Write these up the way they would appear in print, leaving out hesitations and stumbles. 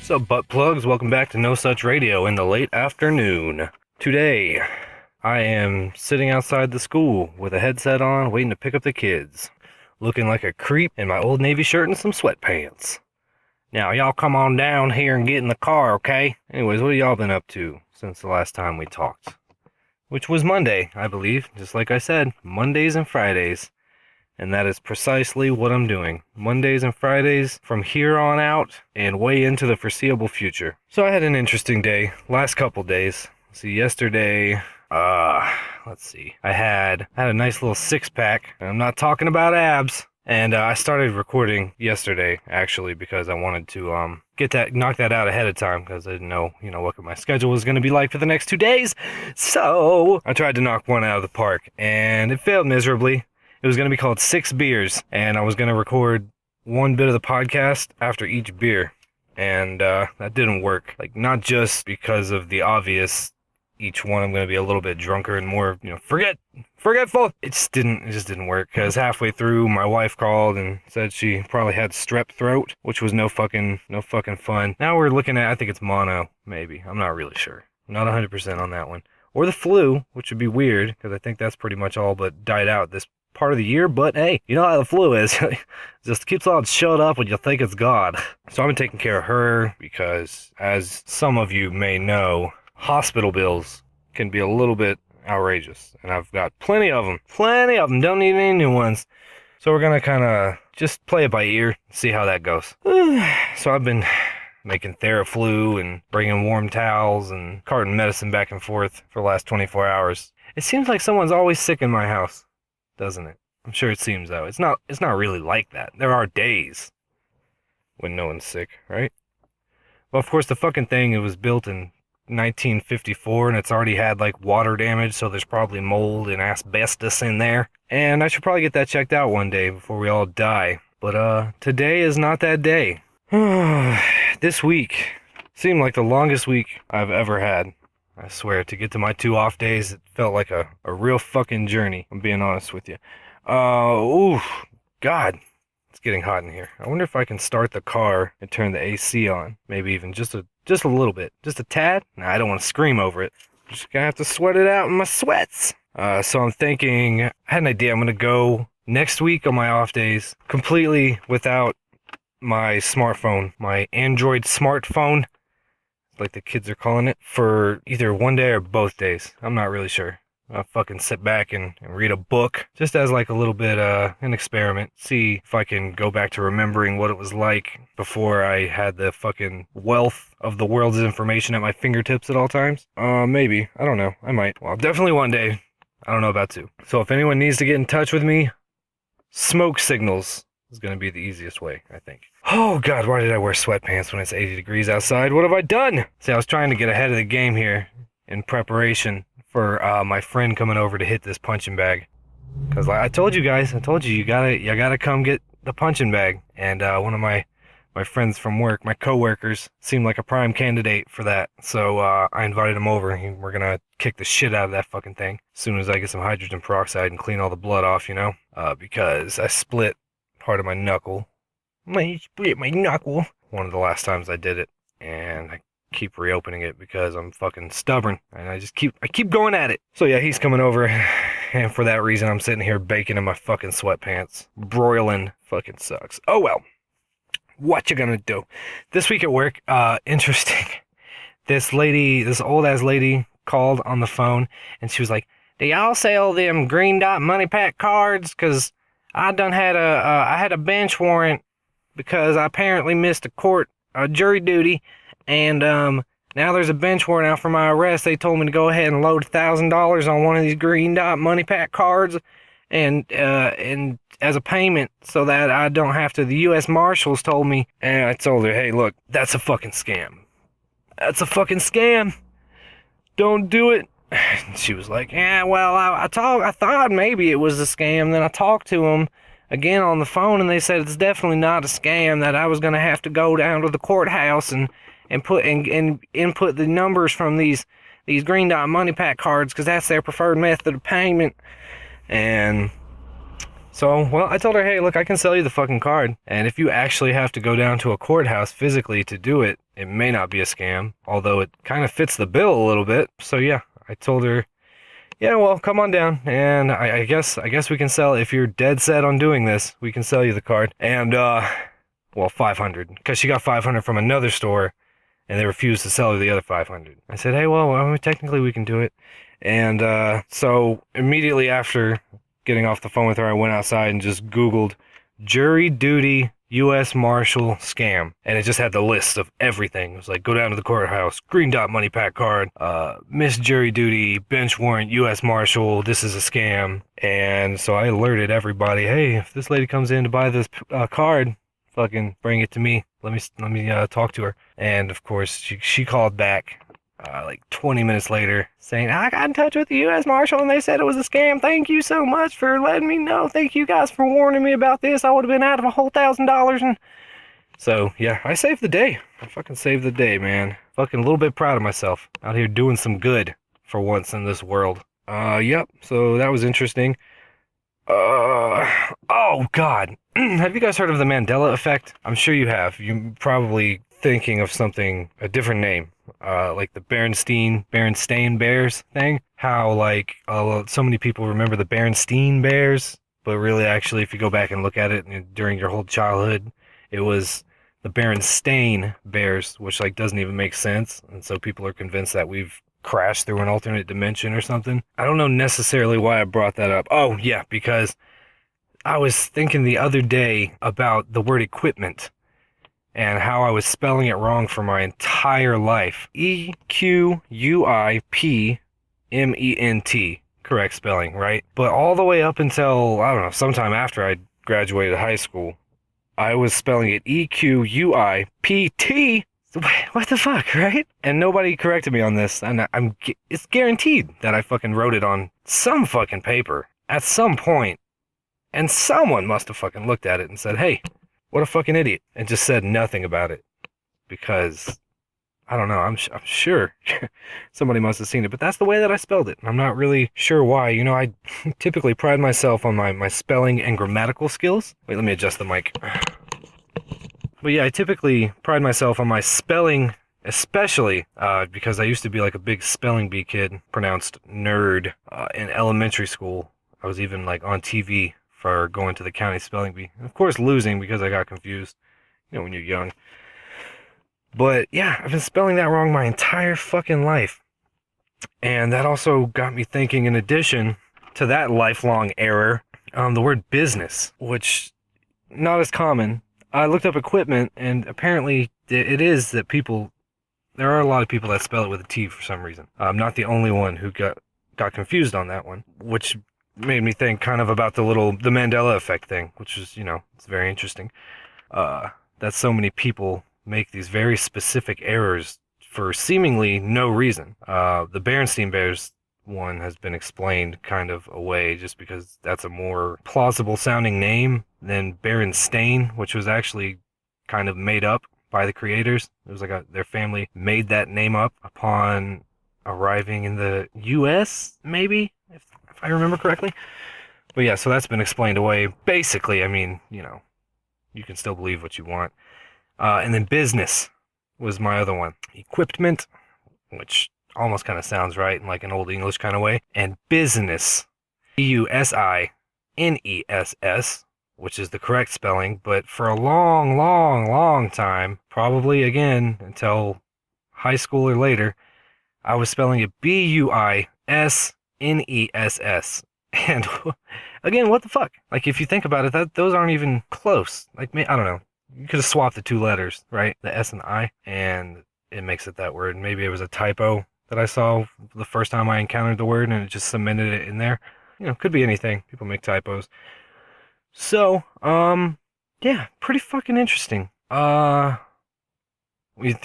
What's up, butt plugs? Welcome back to No Such Radio in the late afternoon. Today, I am sitting outside the school with a headset on, waiting to pick up the kids. Looking like a creep in my old Navy shirt and some sweatpants. Now, y'all come on down here and get in the car, okay? Anyways, what have y'all been up to since the last time we talked? Which was Monday, I believe. Just like I said, Mondays and Fridays. And that is precisely what I'm doing. Mondays and Fridays from here on out and way into the foreseeable future. So I had an interesting day. Last couple days. See, yesterday, let's see. I had a nice little six-pack. I'm not talking about abs. And I started recording yesterday, actually, because I wanted to knock that out ahead of time, because I didn't know, what my schedule was going to be like for the next 2 days. So I tried to knock one out of the park, and it failed miserably. It was going to be called 6 Beers, and I was going to record one bit of the podcast after each beer, and that didn't work. Like, not just because of the obvious, each one I'm going to be a little bit drunker and more, forgetful. It just didn't work, because halfway through, my wife called and said she probably had strep throat, which was no fucking fun. Now we're looking at, I think it's mono, maybe. I'm not really sure. I'm not 100% on that one. Or the flu, which would be weird, because I think that's pretty much all but died out this part of the year, but hey, you know how the flu is. Just keeps on shut up when you think it's God. So I've been taking care of her because, as some of you may know, hospital bills can be a little bit outrageous, and I've got plenty of them, don't need any new ones. So we're gonna kind of just play it by ear, see how that goes. So I've been making Theraflu and bringing warm towels and carting medicine back and forth for the last 24 hours. It seems like someone's always sick in my house, doesn't it? I'm sure it seems though. It's not really like that. There are days when no one's sick, right? Well, of course, the fucking thing, it was built in 1954 and it's already had like water damage, so there's probably mold and asbestos in there. And I should probably get that checked out one day before we all die. But today is not that day. This week seemed like the longest week I've ever had. I swear, to get to my 2 off days, it felt like a real fucking journey, I'm being honest with you. God, it's getting hot in here. I wonder if I can start the car and turn the AC on. Maybe even just a little bit. Just a tad? Nah, I don't want to scream over it. I'm just gonna have to sweat it out in my sweats. So I'm thinking, I had an idea. I'm gonna go next week on my off days completely without my smartphone, my Android smartphone, like the kids are calling it, for either one day or both days. I'm not really sure. I'll fucking sit back and read a book, just as like a little bit, an experiment. See if I can go back to remembering what it was like before I had the fucking wealth of the world's information at my fingertips at all times. Maybe. I don't know. I might. Well, definitely one day. I don't know about 2. So if anyone needs to get in touch with me, smoke signals is going to be the easiest way, I think. Oh God, why did I wear sweatpants when it's 80 degrees outside? What have I done? See, I was trying to get ahead of the game here in preparation for my friend coming over to hit this punching bag. Because like I told you guys, you gotta come get the punching bag. And one of my friends from work, my coworkers, seemed like a prime candidate for that. So I invited him over, and we're gonna kick the shit out of that fucking thing as soon as I get some hydrogen peroxide and clean all the blood off, because I split part of my knuckle. I split my knuckle one of the last times I did it, and I keep reopening it because I'm fucking stubborn, and I keep going at it. So yeah, he's coming over, and for that reason I'm sitting here baking in my fucking sweatpants. Broiling fucking sucks. Oh well, what you gonna do? This week at work, interesting. This old ass lady called on the phone, and she was like, "Do y'all sell them green dot money pack cards? Cause I had a bench warrant because I apparently missed a jury duty, and now there's a bench warrant out for my arrest. They told me to go ahead and load $1,000 on one of these green dot money pack cards, and as a payment, so that I don't have to. The U.S. Marshals told me." And I told her, "Hey, look, that's a fucking scam. That's a fucking scam. Don't do it." She was like, "Yeah, well, I thought maybe it was a scam. Then I talked to them again on the phone, and they said it's definitely not a scam, that I was going to have to go down to the courthouse and input the numbers from these green dot money pack cards, because that's their preferred method of payment." And so, well, I told her, "Hey, look, I can sell you the fucking card, and if you actually have to go down to a courthouse physically to do it, it may not be a scam, although it kind of fits the bill a little bit. So yeah, I told her, yeah, well, come on down, and I guess we can sell, if you're dead set on doing this, we can sell you the card. And well, 500, because she got 500 from another store, and they refused to sell her the other 500. I said, hey, well, technically we can do it. And so immediately after getting off the phone with her, I went outside and just Googled jury duty U.S. Marshal scam, and it just had the list of everything. It was like, go down to the courthouse, green dot money pack card, missed jury duty, bench warrant, U.S. Marshal, this is a scam. And so I alerted everybody, hey, if this lady comes in to buy this card, fucking bring it to me. Let me talk to her. And of course, she called back like 20 minutes later saying, I got in touch with the U.S. Marshal and they said it was a scam. Thank you so much for letting me know. Thank you guys for warning me about this. I would have been out of a whole $1,000. And so, yeah, I saved the day. I fucking saved the day, man. Fucking a little bit proud of myself. Out here doing some good for once in this world. Yep, so that was interesting. Oh, God. Have you guys heard of the Mandela effect? I'm sure you have. You're probably thinking of something, a different name. Like the Berenstain Bears thing. How, like, so many people remember the Berenstain Bears, but really, actually, if you go back and look at it during your whole childhood, it was the Berenstain Bears, which, like, doesn't even make sense. And so people are convinced that we've crashed through an alternate dimension or something. I don't know necessarily why I brought that up. Oh, yeah, because I was thinking the other day about the word equipment and how I was spelling it wrong for my entire life. Equipment. Correct spelling, right? But all the way up until, I don't know, sometime after I graduated high school, I was spelling it Equippt. What the fuck, right? And nobody corrected me on this, and it's guaranteed that I fucking wrote it on some fucking paper at some point, and someone must have fucking looked at it and said, hey, what a fucking idiot, and just said nothing about it, because, I don't know, I'm sure somebody must have seen it, but that's the way that I spelled it. I'm not really sure why. You know, I typically pride myself on my spelling and grammatical skills. Wait, let me adjust the mic. But yeah, I typically pride myself on my spelling, especially because I used to be like a big spelling bee kid, pronounced nerd, in elementary school. I was even like on TV for going to the county spelling bee. Of course, losing because I got confused, you know, when you're young. But yeah, I've been spelling that wrong my entire fucking life. And that also got me thinking, in addition to that lifelong error, the word business, which not as common. I looked up equipment, and apparently it is that there are a lot of people that spell it with a T for some reason. I'm not the only one who got confused on that one, which made me think kind of about the Mandela effect thing, which is, you know, it's very interesting. That so many people make these very specific errors for seemingly no reason. The Berenstain Bears one has been explained kind of away just because that's a more plausible sounding name than Berenstain, which was actually kind of made up by the creators. It was like their family made that name up upon arriving in the US, maybe, if I remember correctly. But yeah, so that's been explained away. Basically, I mean, you know, you can still believe what you want. And then business was my other one. Equipment, which almost kind of sounds right in like an old English kind of way. And business, Business, which is the correct spelling. But for a long, long, long time, probably again until high school or later, I was spelling it Buisness. And again, what the fuck? Like, if you think about it, those aren't even close. Like, I don't know. You could have swapped the two letters, right? The S and I, and it makes it that word. Maybe it was a typo that I saw the first time I encountered the word, and it just cemented it in there. You know, could be anything. People make typos. So, yeah, pretty fucking interesting. Thank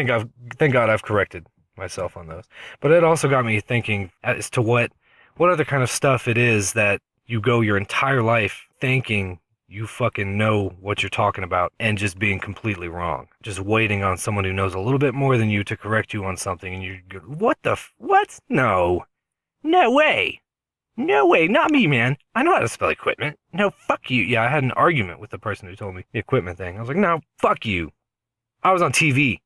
God I've corrected myself on those. But it also got me thinking as to what other kind of stuff it is that you go your entire life thinking you fucking know what you're talking about and just being completely wrong. Just waiting on someone who knows a little bit more than you to correct you on something, and you go, what? No. No way. No way. Not me, man. I know how to spell equipment. No, fuck you. Yeah, I had an argument with the person who told me the equipment thing. I was like, no, fuck you. I was on TV.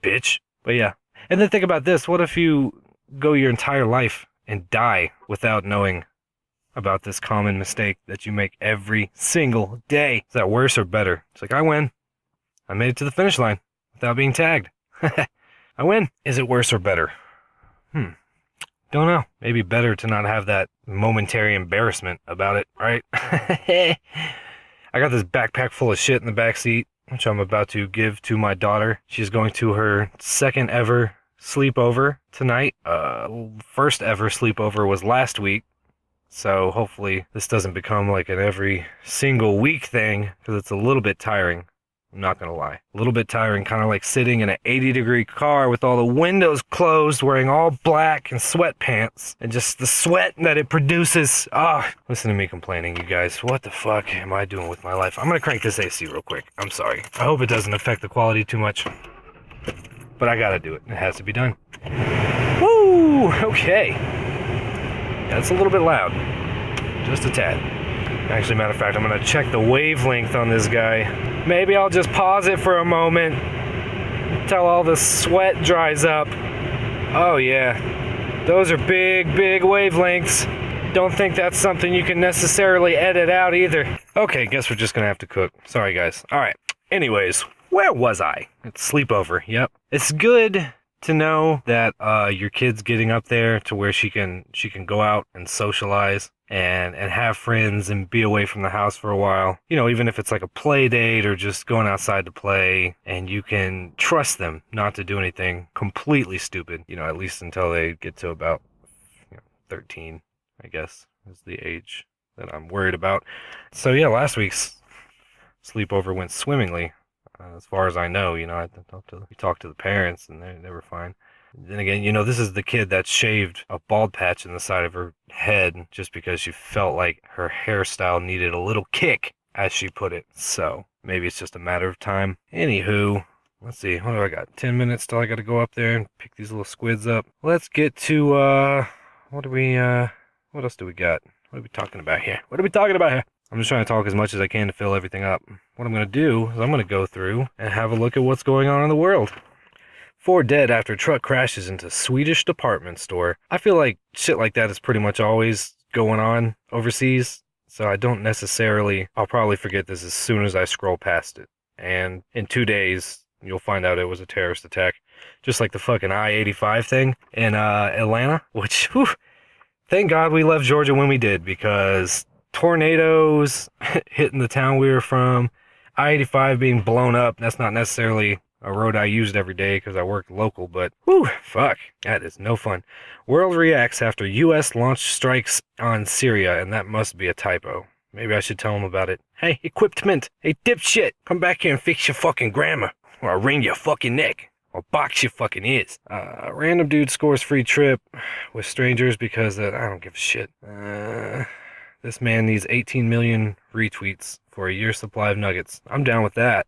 bitch. But yeah. And then think about this. What if you go your entire life and die without knowing about this common mistake that you make every single day? Is that worse or better? It's like, I win. I made it to the finish line without being tagged. I win. Is it worse or better? Don't know. Maybe better to not have that momentary embarrassment about it, right? I got this backpack full of shit in the back seat, which I'm about to give to my daughter. She's going to her second ever sleepover tonight. First ever sleepover was last week. So hopefully this doesn't become like an every single week thing, because it's a little bit tiring. I'm not gonna lie. A little bit tiring, kind of like sitting in an 80-degree car with all the windows closed, wearing all black and sweatpants, and just the sweat that it produces. Listen to me complaining, you guys. What the fuck am I doing with my life? I'm gonna crank this AC real quick. I'm sorry. I hope it doesn't affect the quality too much. But I gotta do it. It has to be done. Woo! Okay. Yeah, it's a little bit loud. Just a tad. Actually, matter of fact, I'm gonna check the wavelength on this guy. Maybe I'll just pause it for a moment until all the sweat dries up. Oh yeah, those are big wavelengths. Don't think that's something you can necessarily edit out either. Okay, guess we're just gonna have to cook. Sorry guys. Alright, anyways, where was I? It's sleepover, yep. It's good to know that your kid's getting up there to where she can go out and socialize and have friends and be away from the house for a while. You know, even if it's like a play date or just going outside to play, and you can trust them not to do anything completely stupid, you know, at least until they get to about 13, I guess, is the age that I'm worried about. So yeah, last week's sleepover went swimmingly. As far as I know, you know, we talked to the parents and they were fine. Then again, you know, this is the kid that shaved a bald patch in the side of her head just because she felt like her hairstyle needed a little kick, as she put it. So maybe it's just a matter of time. Anywho, let's see, what do I got? 10 minutes till I gotta go up there and pick these little squids up. Let's get to, what else do we got? What are we talking about here? I'm just trying to talk as much as I can to fill everything up. What I'm going to do is I'm going to go through and have a look at what's going on in the world. 4 dead after truck crashes into Swedish department store. I feel like shit like that is pretty much always going on overseas. So I don't necessarily, I'll probably forget this as soon as I scroll past it. And in 2 days, you'll find out it was a terrorist attack. Just like the fucking I-85 thing in Atlanta. Which, whew, thank God we left Georgia when we did, because tornadoes hitting the town we were from, I-85 being blown up. That's not necessarily a road I used every day because I worked local, but whew, fuck, that is no fun. World reacts after U.S. launched strikes on Syria, and that must be a typo. Maybe I should tell them about it. Hey, equipment! Hey, dipshit! Come back here and fix your fucking grammar, or I'll wring your fucking neck, or box your fucking ears. Random dude scores free trip with strangers because I don't give a shit. This man needs 18 million retweets for a year's supply of nuggets. I'm down with that.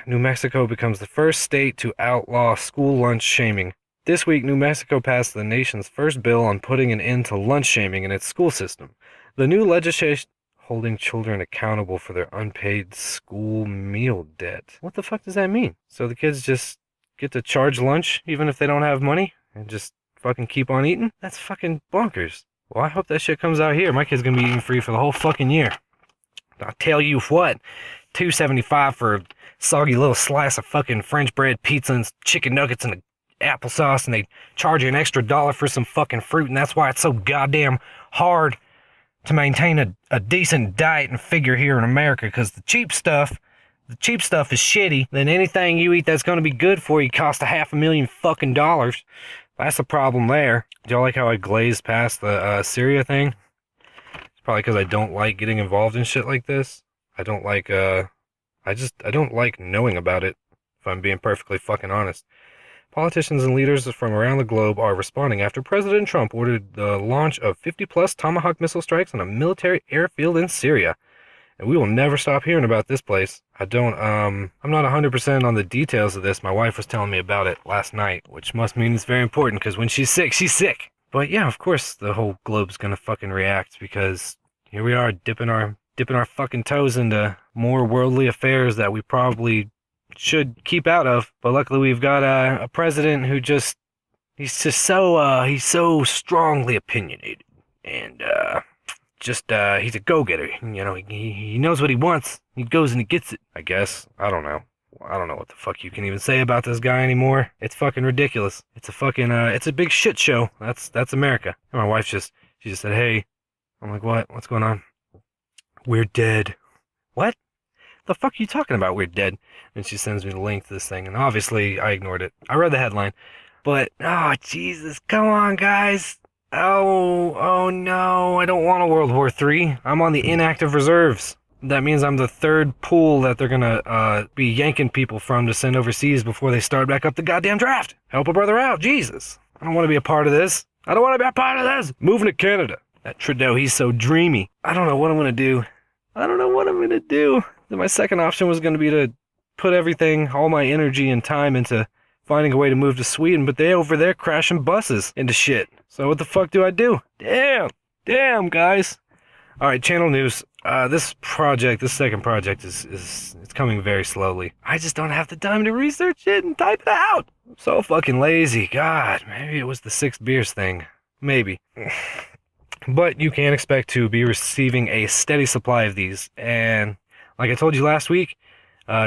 New Mexico becomes the first state to outlaw school lunch shaming. This week, New Mexico passed the nation's first bill on putting an end to lunch shaming in its school system. The new legislation holding children accountable for their unpaid school meal debt. What the fuck does that mean? So the kids just get to charge lunch even if they don't have money and just fucking keep on eating? That's fucking bonkers. Well, I hope that shit comes out here. My kid's gonna be eating free for the whole fucking year. I'll tell you what, $2.75 for a soggy little slice of fucking French bread pizza and chicken nuggets and applesauce, and they charge you an extra $1 for some fucking fruit, and that's why it's so goddamn hard to maintain a decent diet and figure here in America, because the cheap stuff is shitty. Then anything you eat that's gonna be good for you costs $500,000 fucking dollars. That's the problem there. Do y'all like how I glazed past the Syria thing? It's probably because I don't like getting involved in shit like this. I don't like, I don't like knowing about it, if I'm being perfectly fucking honest. Politicians and leaders from around the globe are responding after President Trump ordered the launch of 50-plus Tomahawk missile strikes on a military airfield in Syria. And we will never stop hearing about this place. I'm not 100% on the details of this. My wife was telling me about it last night, which must mean it's very important, because when she's sick, she's sick. But yeah, of course the whole globe's gonna fucking react, because here we are dipping our fucking toes into more worldly affairs that we probably should keep out of. But luckily we've got a president who he's so strongly opinionated, and he's a go-getter. You know, he knows what he wants. He goes and he gets it, I guess. I don't know what the fuck you can even say about this guy anymore. It's fucking ridiculous. It's a big shit show. That's America. And my wife she just said, hey. I'm like, what? What's going on? We're dead. What? The fuck are you talking about? We're dead. And she sends me the link to this thing, and obviously I ignored it. I read the headline, but, oh, Jesus, come on, guys. Oh no, I don't want a World War III. I'm on the inactive reserves. That means I'm the third pool that they're gonna be yanking people from to send overseas before they start back up the goddamn draft. Help a brother out, Jesus. I don't want to be a part of this. I don't want to be a part of this. Moving to Canada. That Trudeau, he's so dreamy. I don't know what I'm gonna do. My second option was gonna be to put everything, all my energy and time into finding a way to move to Sweden, but they over there crashing buses into shit. So what the fuck do I do? Damn, guys. All right, channel news. This second project is coming very slowly. I just don't have the time to research it and type it out. I'm so fucking lazy. God, maybe it was the 6 beers thing. Maybe. But you can expect to be receiving a steady supply of these. And like I told you last week,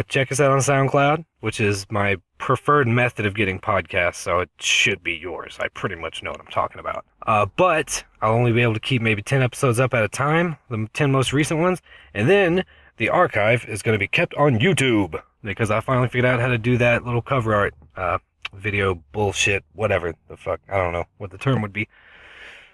check us out on Soundcloud, which is my preferred method of getting podcasts, so it should be yours. I pretty much know what I'm talking about. But I'll only be able to keep maybe 10 episodes up at a time, the 10 most recent ones, and then the archive is going to be kept on YouTube, because I finally figured out how to do that little cover art, video bullshit, whatever the fuck, I don't know what the term would be.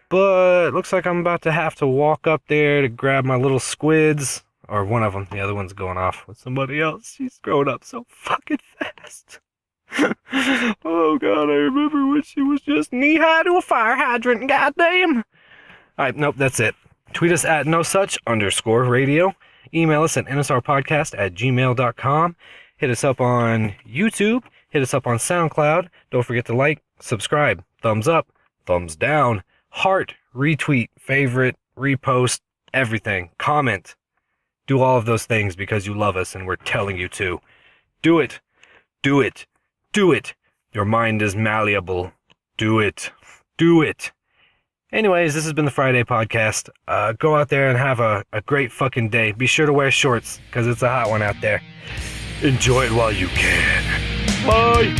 But it looks like I'm about to have to walk up there to grab my little squids. Or one of them. The other one's going off with somebody else. She's growing up so fucking fast. Oh, God, I remember when she was just knee-high to a fire hydrant. Goddamn. All right, nope, that's it. Tweet us at @nosuch_radio. Email us at nsrpodcast@gmail.com. Hit us up on YouTube. Hit us up on SoundCloud. Don't forget to like, subscribe, thumbs up, thumbs down, heart, retweet, favorite, repost, everything. Comment. Do all of those things because you love us and we're telling you to. Do it. Do it. Do it. Your mind is malleable. Do it. Do it. Anyways, this has been the Friday podcast. Go out there and have a great fucking day. Be sure to wear shorts because it's a hot one out there. Enjoy it while you can. Bye.